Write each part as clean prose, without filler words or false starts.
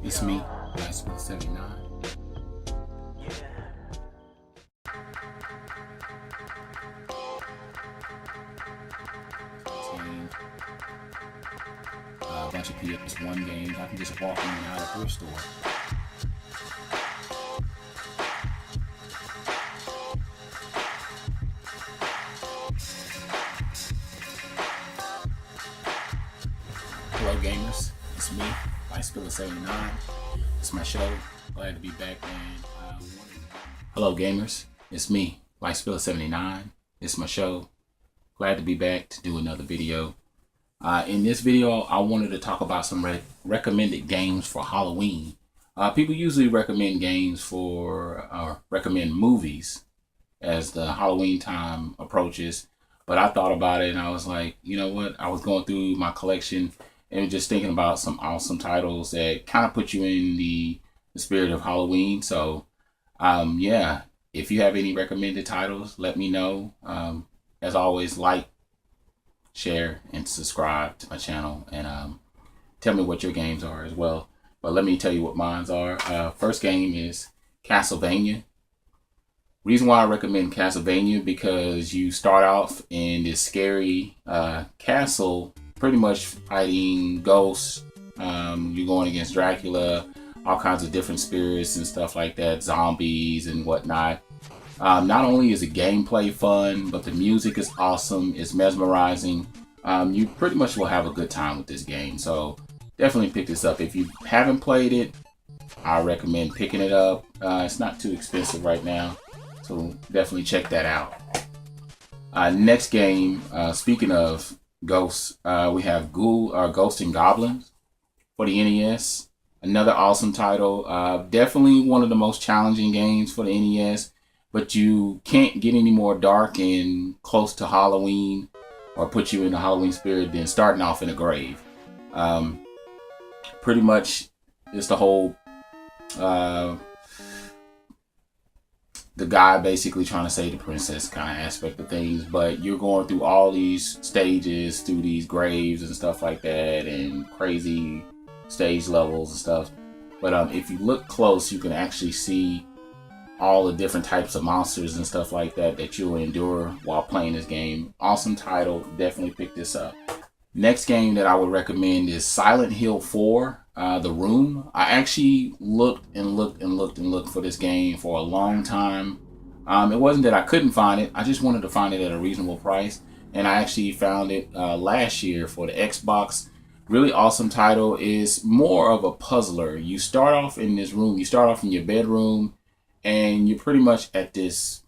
It's me, SPILLIN. A bunch of PS1 games. I can just walk in and out of thrift store. Hello gamers, it's me, SPILLIN. It's my show. Glad to be back, man. Hello gamers, it's me, SPILLIN. It's my show. Glad to be back to do another video. In this video, I wanted to talk about some recommended games for Halloween. People usually recommend games for, recommend movies as the Halloween time approaches. But I thought about it and I was like, you know what? I was going through my collection and just thinking about some awesome titles that kind of put you in the spirit of Halloween. So, yeah, if you have any recommended titles, let me know. As always, like, share, and subscribe to my channel, and tell me what your games are as well. But let me tell you what mine are. First game is Castlevania. Reason why I recommend Castlevania, because you start off in this scary castle, pretty much fighting ghosts. You're going against Dracula, all kinds of different spirits and stuff like that, zombies and whatnot. Not only is the gameplay fun, but the music is awesome. It's mesmerizing. You pretty much will have a good time with this game. So definitely pick this up. If you haven't played it, I recommend picking it up. It's not too expensive right now, so definitely check that out. Next game, speaking of ghosts, we have Ghosts and Goblins for the NES. Another awesome title. Definitely one of the most challenging games for the NES. But you can't get any more dark and close to Halloween or put you in the Halloween spirit than starting off in a grave. Pretty much it's the whole, the guy basically trying to save the princess kind of aspect of things. But you're going through all these stages, through these graves and stuff like that, and crazy stage levels and stuff. But if you look close, you can actually see all the different types of monsters and stuff like that that you'll endure while playing this game. Awesome title. Definitely pick this up. Next game that I would recommend is Silent Hill 4, The Room. I actually looked for this game for a long time. It wasn't that I couldn't find it. I just wanted to find it at a reasonable price. And I actually found it last year for the Xbox. Really awesome title. Is more of a puzzler. You start off in this room. You start off in your bedroom. And you're pretty much at this,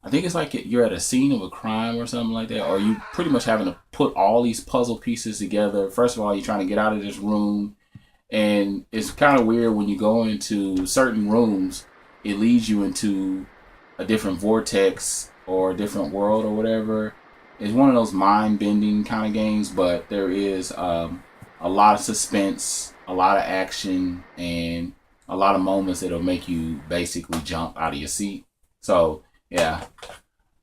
I think it's like you're at a scene of a crime or something like that, or you pretty much having to put all these puzzle pieces together. First of all, you're trying to get out of this room, and it's kind of weird when you go into certain rooms, it leads you into a different vortex or a different world or whatever. It's one of those mind-bending kind of games, but there is a lot of suspense, a lot of action, and a lot of moments that'll make you basically jump out of your seat. So yeah,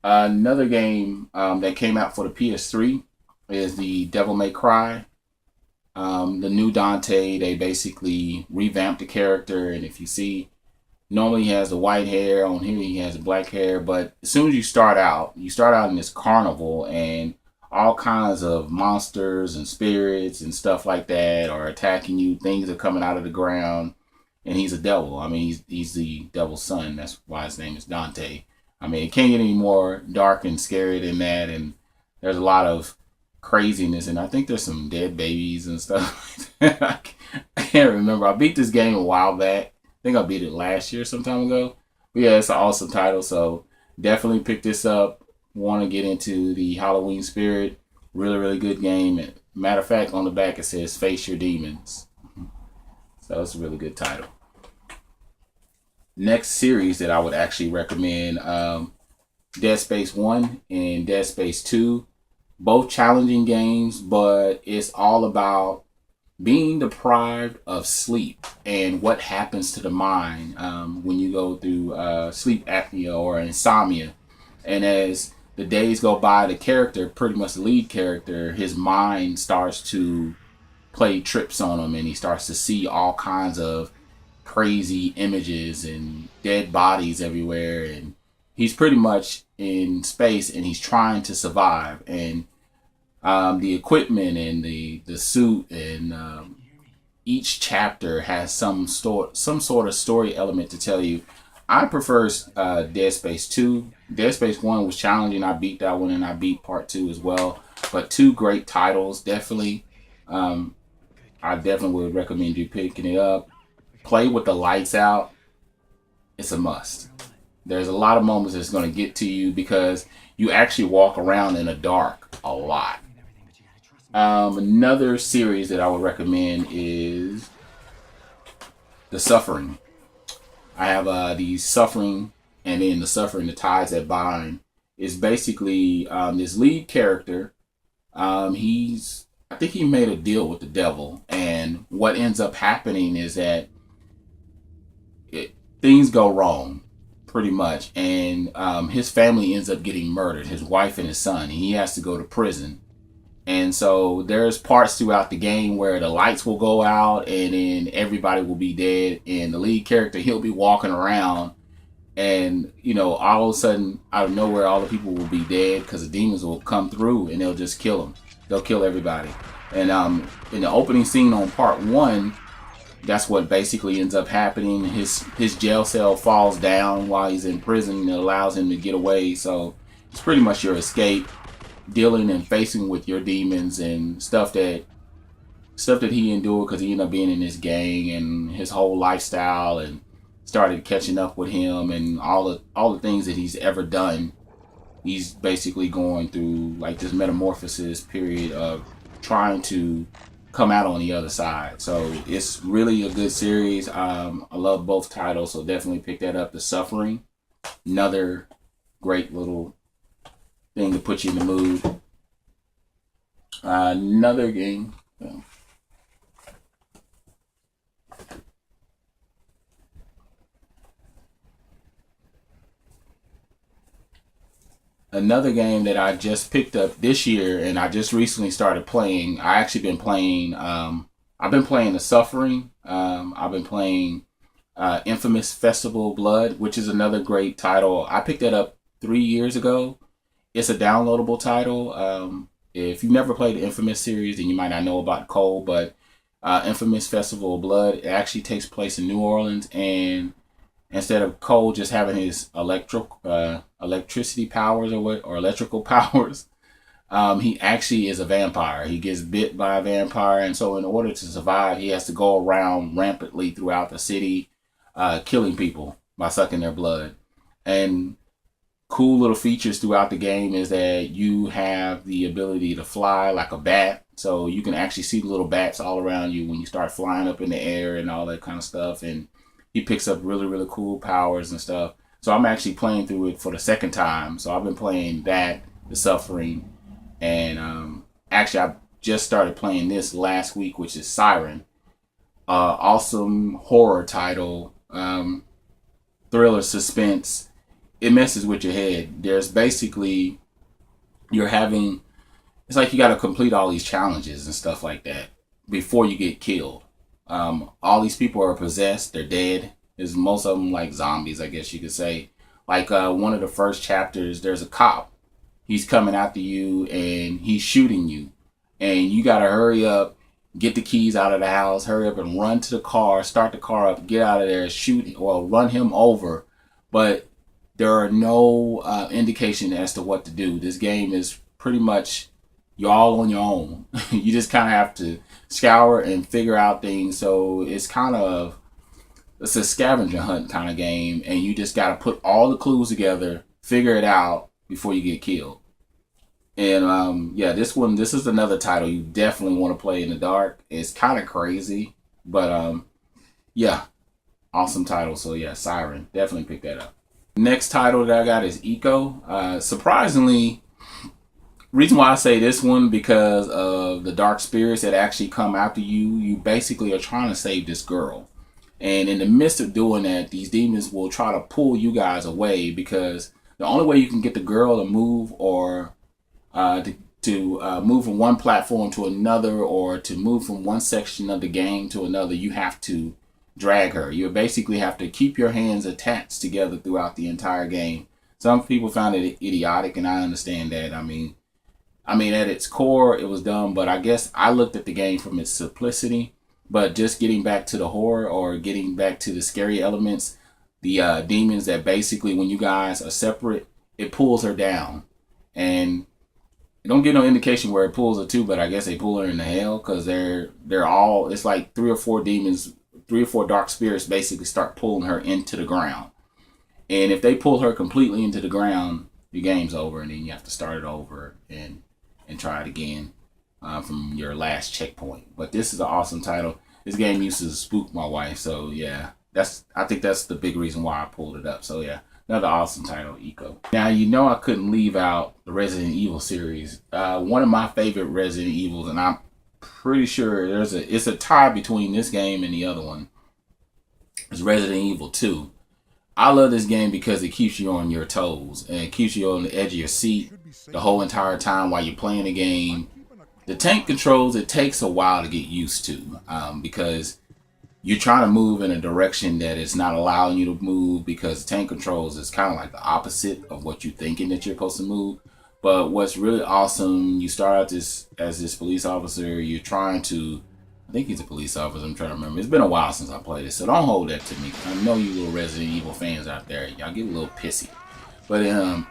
another game that came out for the PS3 is the Devil May Cry. The new Dante, they basically revamped the character, and if you see, normally he has the white hair. On here he has the black hair, but as soon as you start out in this carnival, and all kinds of monsters and spirits and stuff like that are attacking you. Things are coming out of the ground. And he's a devil. I mean, he's the devil's son. That's why his name is Dante. I mean, it can't get any more dark and scary than that. And there's a lot of craziness. And I think there's some dead babies and stuff. I can't remember. I beat this game a while back. I think I beat it last year sometime ago. But yeah, it's an awesome title. So definitely pick this up. Want to get into the Halloween spirit. Really, really good game. And matter of fact, on the back it says, "Face your demons." So it's a really good title. Next series that I would actually recommend, Dead Space 1 and Dead Space 2. Both challenging games, but it's all about being deprived of sleep and what happens to the mind when you go through sleep apnea or insomnia. And as the days go by, the character, pretty much the lead character, his mind starts to play trips on him, and he starts to see all kinds of crazy images and dead bodies everywhere, and he's pretty much in space and he's trying to survive. And the equipment and the suit and each chapter has some sort of story element to tell you. I prefer Dead Space 2. Dead Space 1 was challenging. I beat that one, and I beat part 2 as well. But two great titles, definitely. I definitely would recommend you picking it up. Play with the lights out. It's a must. There's a lot of moments that's going to get to you because you actually walk around in the dark a lot. Another series that I would recommend is The Suffering. I have the Suffering, and then The Suffering, The Ties That Bind. Is basically this lead character. I think he made a deal with the devil, and what ends up happening is that things go wrong, pretty much, and his family ends up getting murdered. His wife and his son, and he has to go to prison. And so there's parts throughout the game where the lights will go out and then everybody will be dead. And the lead character, he'll be walking around and, all of a sudden, out of nowhere, all the people will be dead because the demons will come through and they'll just kill them. They'll kill everybody. And in the opening scene on part 1, that's what basically ends up happening. His jail cell falls down while he's in prison and it allows him to get away. So it's pretty much your escape, dealing and facing with your demons and stuff that he endured because he ended up being in this gang and his whole lifestyle, and started catching up with him and all the things that he's ever done. He's basically going through like this metamorphosis period of trying to come out on the other side. So it's really a good series. I love both titles, so definitely pick that up. The Suffering, another great little thing to put you in the mood. Another game. Another game that I just picked up this year and I just recently started playing. I've been playing The Suffering. I've been playing Infamous Festival Blood, which is another great title. I picked that up 3 years ago. It's a downloadable title. If you've never played the Infamous series, then you might not know about Cole, but Infamous Festival of Blood, it actually takes place in New Orleans, and instead of Cole just having his electricity powers or electrical powers, he actually is a vampire. He gets bit by a vampire, and so in order to survive, he has to go around rampantly throughout the city, killing people by sucking their blood. And cool little features throughout the game is that you have the ability to fly like a bat. So you can actually see the little bats all around you when you start flying up in the air and all that kind of stuff. And he picks up really, really cool powers and stuff. So I'm actually playing through it for the second time. So I've been playing that, The Suffering. And actually, I just started playing this last week, which is Siren. Awesome horror title. Thriller, suspense. It messes with your head. There's basically, it's like you got to complete all these challenges and stuff like that before you get killed. All these people are possessed. They're dead. There's most of them like zombies, I guess you could say. Like one of the first chapters, there's a cop. He's coming after you and he's shooting you. And you got to hurry up, get the keys out of the house, hurry up and run to the car, start the car up, get out of there, shoot, or run him over. But there are no indication as to what to do. This game is pretty much, you're all on your own. You just kind of have to scour and figure out things. So it's a scavenger hunt kind of game, and you just got to put all the clues together, figure it out before you get killed. And this is another title you definitely want to play in the dark. It's kind of crazy, but awesome title. So yeah, Siren, definitely pick that up. Next title that I got is Eco. Surprisingly, reason why I say this one, because of the dark spirits that actually come after you. You basically are trying to save this girl. And in the midst of doing that, these demons will try to pull you guys away, because the only way you can get the girl to move or to move from one platform to another, or to move from one section of the game to another, you have to drag her. You basically have to keep your hands attached together throughout the entire game. Some people found it idiotic, and I understand that. I mean, at its core, it was dumb, but I guess I looked at the game from its simplicity. But just getting back to the horror, or getting back to the scary elements, the demons that basically, when you guys are separate, it pulls her down. And you don't get no indication where it pulls her to, but I guess they pull her into hell, because they're all, it's like 3 or 4 demons, 3 or 4 dark spirits basically start pulling her into the ground. And if they pull her completely into the ground, the game's over, and then you have to start it over and try it again from your last checkpoint. But this is an awesome title. This game used to spook my wife, so yeah, I think that's the big reason why I pulled it up. So yeah, another awesome title, Eco. Now, I couldn't leave out the Resident Evil series. One of my favorite Resident Evils, and I'm pretty sure it's a tie between this game and the other one, is Resident Evil 2. I love this game because it keeps you on your toes, and it keeps you on the edge of your seat the whole entire time while you're playing the game. The tank controls, it takes a while to get used to, because you're trying to move in a direction that is not allowing you to move, because tank controls is kind of like the opposite of what you're thinking that you're supposed to move. But what's really awesome, you start out as this police officer. You're trying to, I think he's a police officer, I'm trying to remember. It's been a while since I played this, so don't hold that to me. I know you little Resident Evil fans out there, y'all get a little pissy. But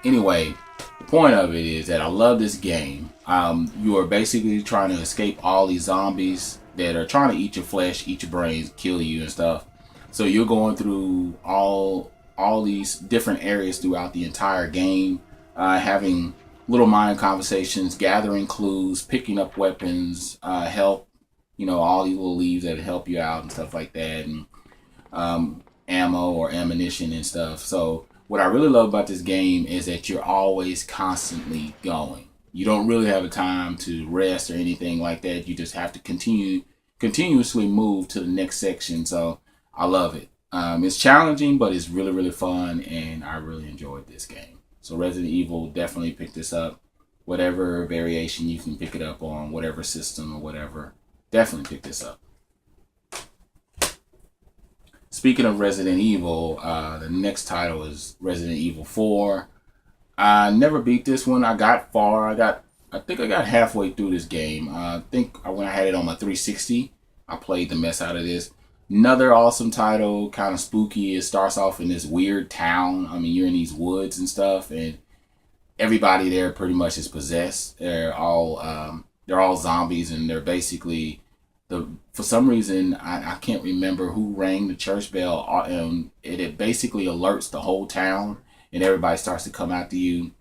anyway, the point of it is that I love this game. You are basically trying to escape all these zombies that are trying to eat your flesh, eat your brains, kill you and stuff. So you're going through all these different areas throughout the entire game, having little mind conversations, gathering clues, picking up weapons, help, all these little leaves that help you out and stuff like that, and ammo or ammunition and stuff. So what I really love about this game is that you're always constantly going. You don't really have a time to rest or anything like that. You just have to continuously move to the next section. So I love it. It's challenging, but it's really, really fun, and I really enjoyed this game. So Resident Evil, definitely pick this up. Whatever variation you can pick it up on, whatever system or whatever, definitely pick this up. Speaking of Resident Evil, the next title is Resident Evil 4. I never beat this one. I got far. I think I got halfway through this game. I think when I had it on my 360, I played the mess out of this. Another awesome title, kind of spooky. It starts off in this weird town. I mean, you're in these woods and stuff, and everybody there pretty much is possessed. They're all zombies, and they're basically for some reason, I can't remember who rang the church bell, and it basically alerts the whole town, and everybody starts to come after you.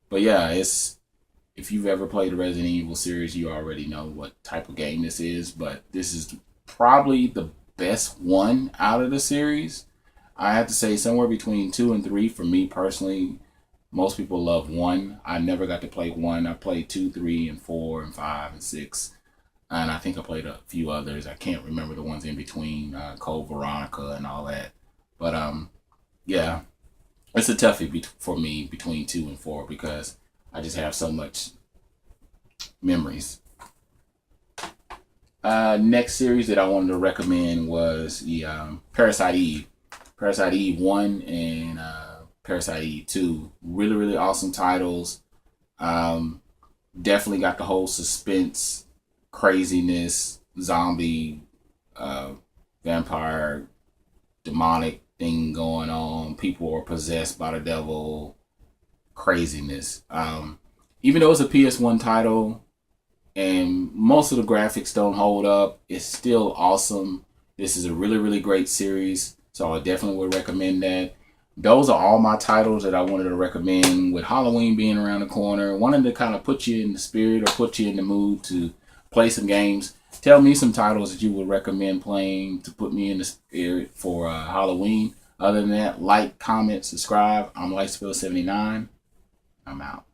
But yeah, if you've ever played the Resident Evil series, you already know what type of game this is. But this is probably the best one out of the series. I have to say somewhere between 2 and 3 for me personally. Most people love 1. I never got to play 1. I played 2, 3, and 4, and 5, and 6. And I think I played a few others. I can't remember the ones in between, Code Veronica and all that. But yeah, it's a toughie for me between 2 and 4 because I just have so much memories. Next series that I wanted to recommend was the Parasite Eve. Parasite Eve 1 and Parasite Eve 2. Really, really awesome titles. Definitely got the whole suspense, craziness, zombie, vampire, demonic thing going on. People are possessed by the devil. Craziness. Even though it's a PS1 title and most of the graphics don't hold up, it's still awesome. This is a really, really great series, so I definitely would recommend that. Those are all my titles that I wanted to recommend. With Halloween being around the corner, wanted to kind of put you in the spirit or put you in the mood to play some games. Tell me some titles that you would recommend playing to put me in the spirit for Halloween. Other than that, like, comment, subscribe. I'm LifeSpill79. I'm out.